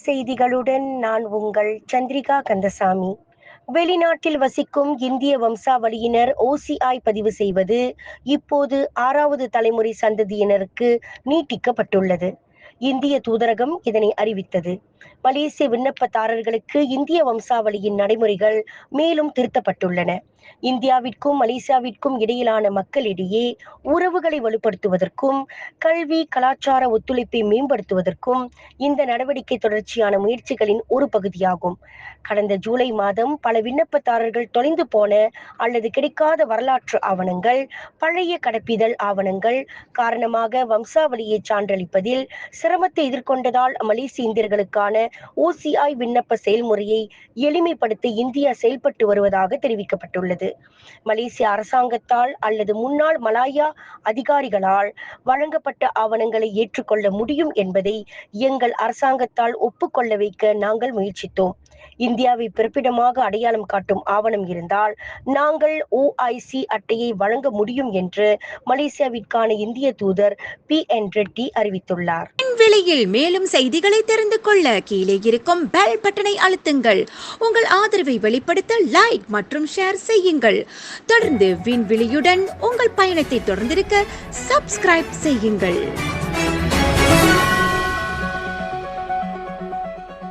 செய்திகளுடன் நான் உங்கள் சந்திரிகா கந்தசாமி. வெளிநாட்டில் வசிக்கும் இந்திய வம்சாவளியினர் OCI பதிவு செய்வது இப்போது 6வது தலைமுறை சந்ததியினருக்கு நீட்டிக்கப்பட்டுள்ளது. இந்திய தூதரகம் இதனை அறிவித்தது. மலேசிய விண்ணப்பதாரர்களுக்கு இந்திய வம்சாவளியின் நடைமுறைகள் மேலும் திருத்தப்பட்டுள்ளன. இந்தியாவிற்கும் மலேசியாவிற்கும் இடையிலான மக்களிடையே உறவுகளை வலுப்படுத்துவதற்கும் கல்வி கலாச்சார ஒத்துழைப்பை மேம்படுத்துவதற்கும் இந்த நடவடிக்கை தொடர்ச்சியான முயற்சிகளின் ஒரு பகுதியாகும். கடந்த ஜூலை மாதம் பல விண்ணப்பதாரர்கள் தொலைந்து போன அல்லது கிடைக்காத வரலாற்று ஆவணங்கள், பழைய கடப்பிதழ் ஆவணங்கள் காரணமாக வம்சாவளியை சான்றளிப்பதில் சிரமத்தை எதிர்கொண்டதால் மலேசிய இந்தியர்களுக்கான OCI விண்ணப்ப செயல்முறையை எளிமைப்படுத்த இந்தியா செயல்பட்டு வருவதாக தெரிவிக்கப்பட்டுள்ளது. மலேசிய அரசாங்கத்தால் அல்லது முன்னாள் மலாயா அதிகாரிகளால் வழங்கப்பட்ட ஆவணங்களை ஏற்றுக்கொள்ள முடியும் என்பதை எங்கள் அரசாங்கத்தால் ஒப்புக்கொள்ள வைக்க நாங்கள் முயற்சித்தோம். இந்தியாவை பிறப்பிடமாக அடையாளம் காட்டும் ஆவணம் இருந்தால் நாங்கள் OIC அட்டையை வழங்க முடியும் என்று மலேசியாவிற்கான இந்திய தூதர் PN ரெட்டி அறிவித்துள்ளார். விலையில் மேலும் செய்திகளை தெரிந்து கொள்ள கீழே இருக்கும் பெல் பட்டனை அழுத்துங்கள். உங்கள் ஆதரவை வெளிப்படுத்த லைக் மற்றும் ஷேர் செய்யுங்கள். தொடர்ந்து விண்வெளியுடன் உங்கள் பயணத்தை தொடர்ந்திருக்க சப்ஸ்கிரைப் செய்யுங்கள்.